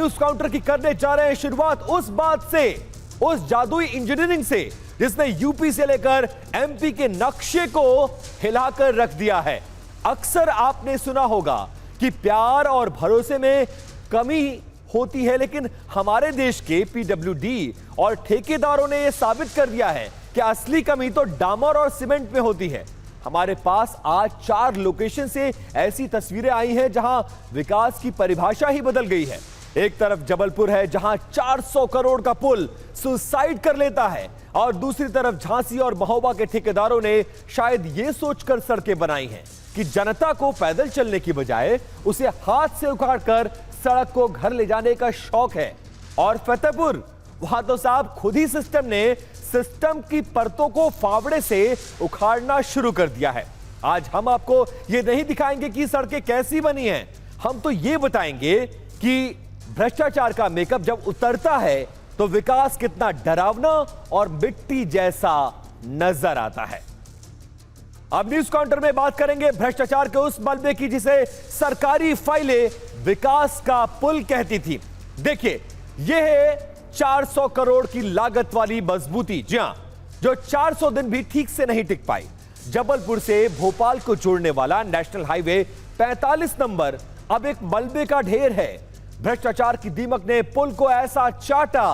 News counter की करने जा रहे हैं शुरुआत उस बात से, उस जादुई इंजीनियरिंग से जिसने यूपी से लेकर एमपी के नक्शे को हिलाकर रख दिया है। अक्सर आपने सुना होगा कि प्यार और भरोसे में कमी होती है, लेकिन हमारे देश के पीडब्ल्यूडी और ठेकेदारों ने यह साबित कर दिया है कि असली कमी तो डामर और सीमेंट में होती है। हमारे पास आज 4 लोकेशन से ऐसी तस्वीरें आई हैं जहां विकास की परिभाषा ही बदल गई है। एक तरफ जबलपुर है जहां 400 करोड़ का पुल सुसाइड कर लेता है, और दूसरी तरफ झांसी और महोबा के ठेकेदारों ने शायद यह सोचकर सड़कें बनाई हैं कि जनता को पैदल चलने की बजाय उसे हाथ से उखाड़कर सड़क को घर ले जाने का शौक है। और फतेहपुर, वहां तो साहब खुद ही सिस्टम की परतों को फावड़े से उखाड़ना शुरू कर दिया है। आज हम आपको यह नहीं दिखाएंगे कि सड़कें कैसी बनी हैं, हम तो यह बताएंगे कि भ्रष्टाचार का मेकअप जब उतरता है तो विकास कितना डरावना और मिट्टी जैसा नजर आता है। अब न्यूज काउंटर में बात करेंगे भ्रष्टाचार के उस मलबे की जिसे सरकारी फाइलें विकास का पुल कहती थी। देखिए, यह है 400 करोड़ की लागत वाली मजबूती, जी हां, जो 400 दिन भी ठीक से नहीं टिक पाई। जबलपुर से भोपाल को जोड़ने वाला नेशनल हाईवे 45 नंबर अब एक मलबे का ढेर है। भ्रष्टाचार की दीमक ने पुल को ऐसा चाटा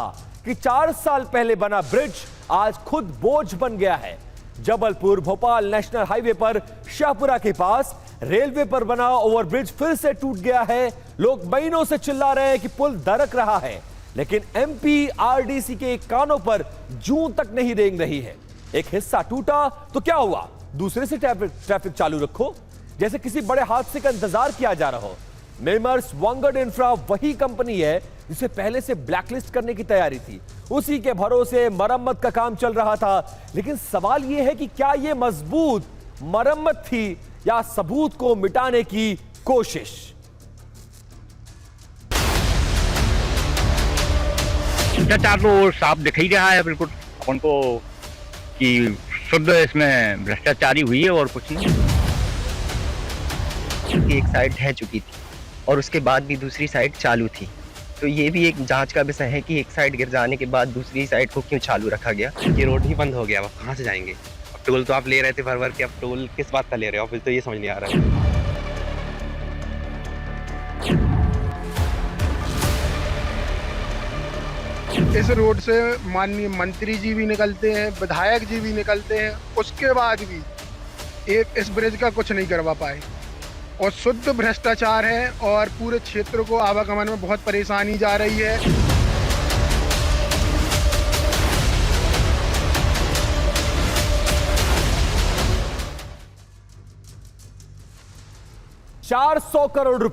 कि 4 साल पहले बना ब्रिज आज खुद बोझ बन गया है। जबलपुर भोपाल नेशनल हाईवे पर शाहपुरा के पास रेलवे पर बना ओवरब्रिज फिर से टूट गया है। लोग महीनों से चिल्ला रहे हैं कि पुल दरक रहा है, लेकिन एमपीआरडीसी के कानों पर जूं तक नहीं रेंग रही है। एक हिस्सा टूटा तो क्या हुआ, दूसरे से ट्रैफिक चालू रखो, जैसे किसी बड़े हादसे का इंतजार किया जा रहा हो। मेमर्स वांगड इंफ्रा वही कंपनी है जिसे पहले से ब्लैकलिस्ट करने की तैयारी थी, उसी के भरोसे मरम्मत का काम चल रहा था। लेकिन सवाल यह है कि क्या यह मजबूत मरम्मत थी या सबूत को मिटाने की कोशिश। भ्रष्टाचार तो साफ दिख ही रहा है बिल्कुल अपन को कि शुद्ध इसमें भ्रष्टाचारी हुई है और कुछ नहीं। एक साइड ढह चुकी थी और उसके बाद भी दूसरी साइड चालू थी, तो ये भी एक जांच का विषय है कि एक साइड गिर जाने के बाद दूसरी साइड को क्यों चालू रखा गया। ये रोड ही बंद हो गया, अब कहाँ से जाएंगे। अब टोल तो आप ले रहे थे भर भर के, अब टोल किस बात का ले रहे हो, फिर तो ये समझ नहीं आ रहा है। इस रोड से माननीय मंत्री जी भी निकलते हैं, विधायक जी भी निकलते हैं, उसके बाद भी एक इस ब्रिज का कुछ नहीं करवा पाए और शुद्ध भ्रष्टाचार है और पूरे क्षेत्र को आवागमन में बहुत परेशानी जा रही है। ₹400 करोड़,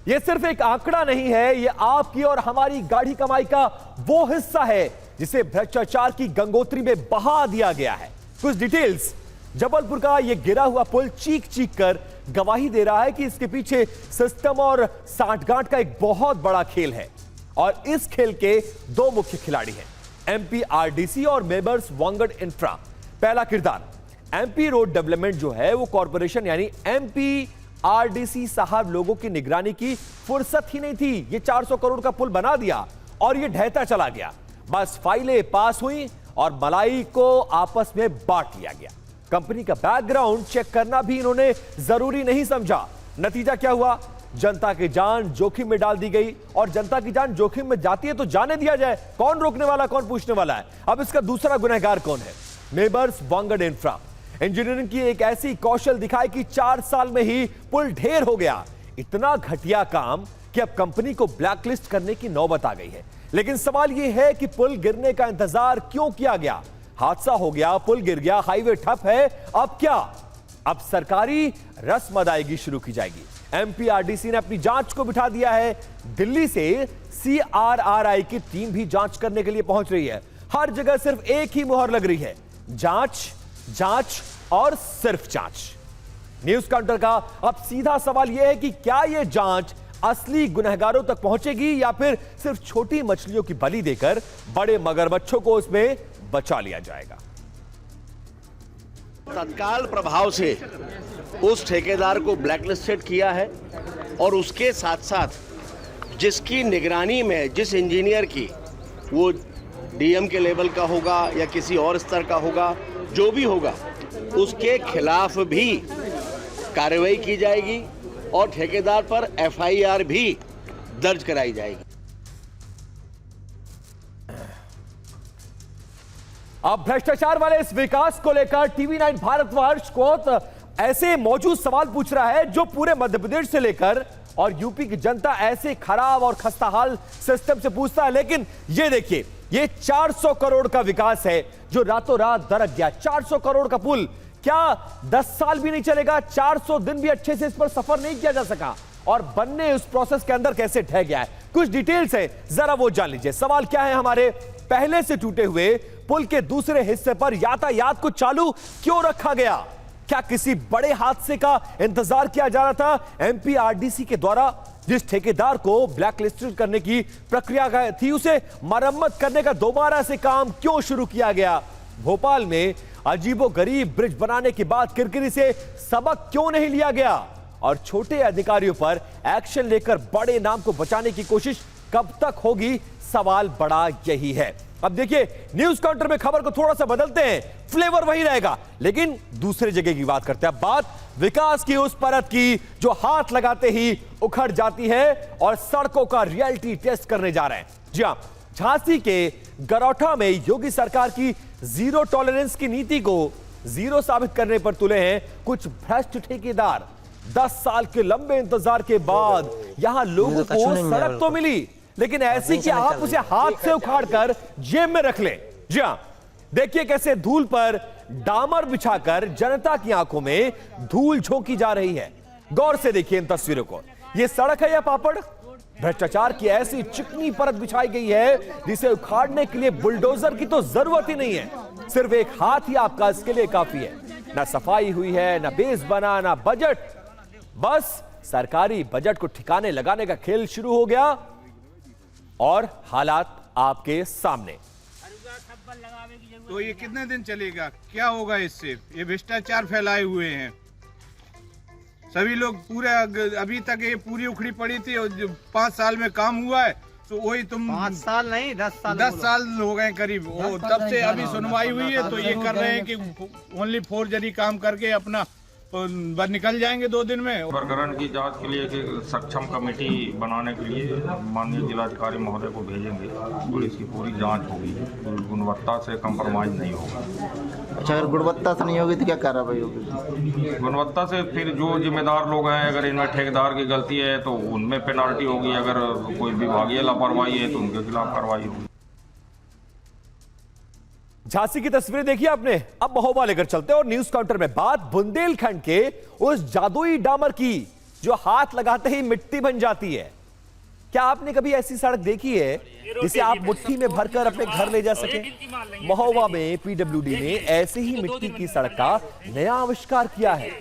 यह सिर्फ एक आंकड़ा नहीं है, यह आपकी और हमारी गाढ़ी कमाई का वो हिस्सा है जिसे भ्रष्टाचार की गंगोत्री में बहा दिया गया है। कुछ डिटेल्स। जबलपुर का यह गिरा हुआ पुल चीख चीख कर गवाही दे रहा है कि इसके पीछे सिस्टम और सांठगांठ का एक बहुत बड़ा खेल है, और इस खेल के 2 मुख्य खिलाड़ी हैं, एमपीआरडीसी और मेमर्स वांगड इंफ्रा। पहला किरदार, एमपी रोड डेवलपमेंट जो है वो कॉर्पोरेशन यानी एमपीआरडीसी साहब लोगों की निगरानी की फुर्सत ही नहीं थी। ये 400 करोड़ का पुल बना दिया और ये ढहता चला गया। बस फाइलें पास हुई और मलाई को आपस में बांट लिया गया। कंपनी का बैकग्राउंड चेक करना भी इन्होंने जरूरी नहीं समझा। नतीजा क्या हुआ, जनता की जान जोखिम में डाल दी गई। और जनता की जान जोखिम में जाती है तो जाने दिया जाए, कौन रोकने वाला, कौन पूछने वाला है। अब इसका दूसरा गुनहगार कौन है, मेमर्स वांगड इंफ्रा। इंजीनियरिंग की एक ऐसी कौशल दिखाई कि 4 साल में ही पुल ढेर हो गया। इतना घटिया काम कि अब कंपनी को ब्लैकलिस्ट करने की नौबत आ गई है। लेकिन सवाल यह है कि पुल गिरने का इंतजार क्यों किया गया। हादसा हो गया, पुल गिर गया, हाईवे ठप है, अब क्या? अब सरकारी रस्म अदायगी शुरू की जाएगी। एमपीआरडीसी ने अपनी जांच को बिठा दिया है। दिल्ली से सीआरआरआई की टीम भी जांच करने के लिए पहुंच रही है। हर जगह सिर्फ एक ही मुहर लग रही है, जांच, जांच और सिर्फ जांच। न्यूज काउंटर का अब सीधा सवाल यह है कि क्या यह जांच असली गुनहगारों तक पहुंचेगी या फिर सिर्फ छोटी मछलियों की बलि देकर बड़े मगरमच्छों को उसमें बचा लिया जाएगा। तत्काल प्रभाव से उस ठेकेदार को ब्लैकलिस्टेड किया है और उसके साथ साथ जिसकी निगरानी में, जिस इंजीनियर की, वो डीएम के लेवल का होगा या किसी और स्तर का होगा, जो भी होगा उसके खिलाफ भी कार्रवाई की जाएगी और ठेकेदार पर एफआईआर भी दर्ज कराई जाएगी। अब भ्रष्टाचार वाले इस विकास को लेकर टीवी9 भारतवर्ष को ऐसे मौजूद सवाल पूछ रहा है जो पूरे मध्य प्रदेश से लेकर और यूपी की जनता ऐसे खराब और खस्ताहाल सिस्टम से पूछता है। लेकिन ये देखिए, ये 400 करोड़ का विकास है जो रातों रात दरक गया। 400 करोड़ का पुल क्या 10 साल भी नहीं चलेगा? 400 दिन भी अच्छे से इस पर सफर नहीं किया जा सका और बनने उस प्रोसेस के अंदर कैसे ढह गया है। कुछ डिटेल्स है, जरा वो जान लीजिए। सवाल क्या है, हमारे पहले से टूटे हुए पुल के दूसरे हिस्से पर यातायात को चालू क्यों रखा गया? क्या किसी बड़े हादसे का इंतजार किया जा रहा था? एमपीआरडीसी के द्वारा जिस ठेकेदार को ब्लैकलिस्टेड करने की प्रक्रिया थी, उसे मरम्मत करने का दोबारा से काम क्यों शुरू किया गया? भोपाल में अजीबोगरीब ब्रिज बनाने के बाद किरकिरी से सबक क्यों नहीं लिया गया? और छोटे अधिकारियों पर एक्शन लेकर बड़े नाम को बचाने की कोशिश कब तक होगी? सवाल बड़ा यही है। अब देखिए, न्यूज काउंटर में खबर को थोड़ा सा बदलते हैं, फ्लेवर वही रहेगा लेकिन दूसरे जगह की बात करते हैं। बात विकास की उस परत की जो हाथ लगाते ही उखड़ जाती है और सड़कों का रियलिटी टेस्ट करने जा रहे हैं। जी हां, झांसी के गरौठा में योगी सरकार की जीरो टॉलरेंस की नीति को जीरो साबित करने पर तुले हैं कुछ भ्रष्ट ठेकेदार। 10 साल के लंबे इंतजार के बाद यहां लोगों को सड़क तो मिली, लेकिन ऐसी कि आप उसे हाथ से उखाड़कर जेब में रख लें। जी हां, देखिए कैसे धूल पर डामर बिछाकर जनता की आंखों में धूल झोंकी जा रही है। गौर से देखिए इन तस्वीरों को। यह सड़क है या पापड़? भ्रष्टाचार की ऐसी चिकनी परत बिछाई गई है जिसे उखाड़ने के लिए बुलडोजर की तो जरूरत ही नहीं है। सिर्फ एक हाथ ही आपका इसके लिए काफी है। ना सफाई हुई है, ना बेस बना, ना बजट। बस सरकारी बजट को ठिकाने लगाने का खेल शुरू हो गया और हालात आपके सामने। तो ये कितने दिन चलेगा? क्या होगा इससे? ये भ्रष्टाचार फैलाए हुए हैं सभी लोग। पूरे अभी तक ये पूरी उखड़ी पड़ी थी और 5 साल में काम हुआ है तो वही तुम 5 साल नहीं 10 साल हो गए करीब। वो तब से अभी सुनवाई हुई है तो ये कर रहे हैं कि ओनली फोर्जरी काम करके अपना निकल जाएंगे 2 दिन में। प्रकरण की जांच के लिए एक सक्षम कमेटी बनाने के लिए माननीय जिलाधिकारी महोदय को भेजेंगे और इसकी पूरी जांच होगी। गुणवत्ता से कंप्रोमाइज नहीं होगा। अच्छा, अगर गुणवत्ता से नहीं होगी तो क्या कार्रवाई होगी? गुणवत्ता से फिर जो जिम्मेदार लोग हैं, अगर इनमें ठेकेदार की गलती है तो उनमें पेनाल्टी होगी, अगर कोई विभागीय लापरवाही है तो उनके खिलाफ कार्रवाई होगी। झांसी की तस्वीरें देखी आपने। अब महोबा लेकर चलते हैं और न्यूज काउंटर में बात बुंदेलखंड के उस जादुई डामर की जो हाथ लगाते ही मिट्टी बन जाती है। क्या आपने कभी ऐसी सड़क देखी है जिसे आप मुट्ठी में भरकर अपने घर ले जा सके? महोबा में पीडब्ल्यूडी ने ऐसे ही मिट्टी की सड़क का नया आविष्कार किया है।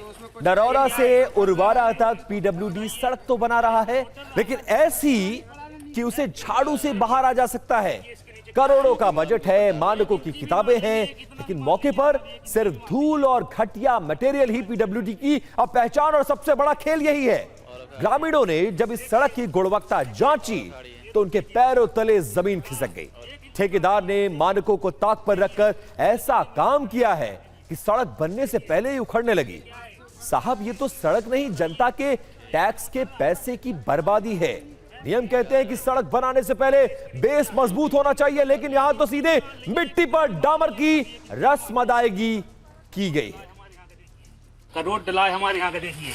नरौरा से उरवारा तक पीडब्ल्यूडी सड़क तो बना रहा है, लेकिन ऐसी कि उसे झाड़ू से बाहर आ जा सकता है। करोड़ों का बजट है, मानकों की किताबें हैं, लेकिन मौके पर सिर्फ धूल और घटिया मटेरियल ही पीडब्ल्यूडी की अब पहचान। और सबसे बड़ा खेल यही है, ग्रामीणों ने जब इस सड़क की गुणवत्ता जांची तो उनके पैरों तले जमीन खिसक गई। ठेकेदार ने मानकों को ताक पर रखकर ऐसा काम किया है कि सड़क बनने से पहले ही उखड़ने लगी। साहब, ये तो सड़क नहीं, जनता के टैक्स के पैसे की बर्बादी है। नियम कहते हैं कि सड़क बनाने से पहले बेस मजबूत होना चाहिए, लेकिन यहां तो सीधे मिट्टी पर डामर की रस्म अदायगी की गई है। रोड डला है हमारे यहाँ का, देखिए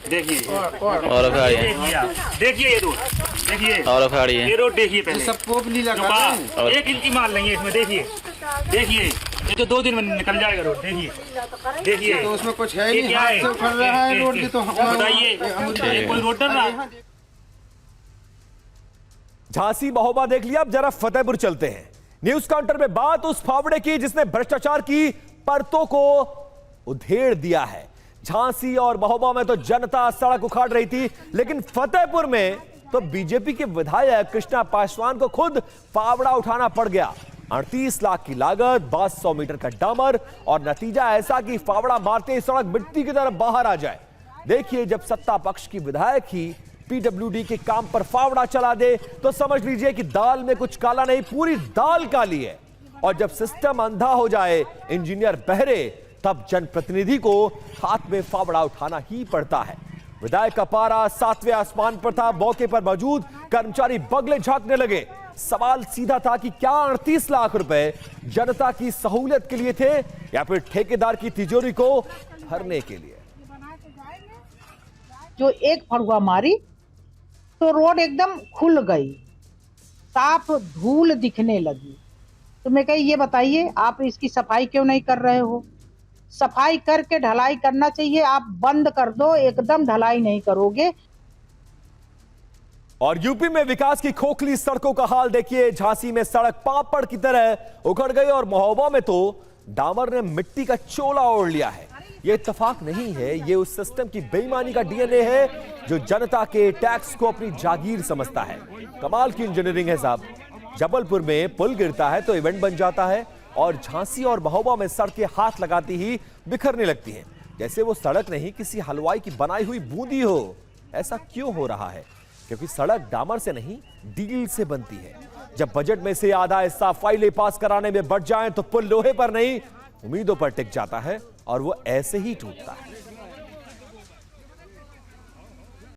देखिए और देखिए ये रोड, देखिए और ये रोड देखिए पहले सबको लगा 1 इंच की माल नहीं है इसमें। देखिए ये तो 2 दिन में निकल जाएगा रोड। देखिए तो उसमें कुछ है ही नहीं, हाथ से उखड़ रहा है रोड की। तो बताइए कोई रोड डल रहा है? झांसी महोबा देख लिया, अब जरा फतेहपुर चलते हैं। न्यूज काउंटर में बात उस फावड़े की जिसने भ्रष्टाचार की परतों को उधेड़ दिया है। झांसी और महोबा में तो जनता सड़क उखाड़ रही थी, लेकिन फतेहपुर में तो बीजेपी के विधायक कृष्णा पासवान को खुद फावड़ा उठाना पड़ गया। 38 लाख की लागत, 1200 मीटर का डामर और नतीजा ऐसा कि फावड़ा मारते ही सड़क मिट्टी की तरफ बाहर आ जाए। देखिए, जब सत्ता पक्ष की विधायक ही पीडब्ल्यूडी के काम पर फावड़ा चला दे तो समझ लीजिए कि दाल में कुछ काला नहीं, पूरी दाल काली है। और जब सिस्टम अंधा हो जाए, इंजीनियर बहरे, तब जनप्रतिनिधि को हाथ में फावड़ा उठाना ही पड़ता है। विधायक का पारा 7वें आसमान पर था। मौके पर मौजूद कर्मचारी बगले झांकने लगे। सवाल सीधा था कि क्या 38 लाख रुपए जनता की सहूलियत के लिए थे या फिर ठेकेदार की तिजोरी को भरने के लिए। जो एक फड़ुआ मारी तो रोड एकदम खुल गई, साफ धूल दिखने लगी। तो मैं कही ये बताइए आप इसकी सफाई क्यों नहीं कर रहे हो? सफाई करके ढलाई करना चाहिए, आप बंद कर दो, एकदम ढलाई नहीं करोगे। और यूपी में विकास की खोखली सड़कों का हाल देखिए। झांसी में सड़क पापड़ की तरह उखड़ गई और महोबा में तो डामर ने मिट्टी का चोला ओढ़ लिया है। ये इत्तेफाक नहीं है, ये उस सिस्टम की बेईमानी का डीएनए है जो जनता के टैक्स को अपनी जागीर समझता है। कमाल की इंजीनियरिंग है साहब। जबलपुर में पुल गिरता है तो इवेंट बन जाता है और झांसी और महोबा में सड़कें हाथ लगाती ही बिखरने लगती हैं, जैसे वो सड़क नहीं किसी हलवाई की बनाई हुई बूंदी हो। ऐसा क्यों हो रहा है? क्योंकि सड़क डामर से नहीं, डील से बनती है। जब बजट में से आधा हिस्सा फाइलें पास कराने में बढ़ जाए तो पुल लोहे पर नहीं, उम्मीदों पर टिक जाता है और वो ऐसे ही टूटता है।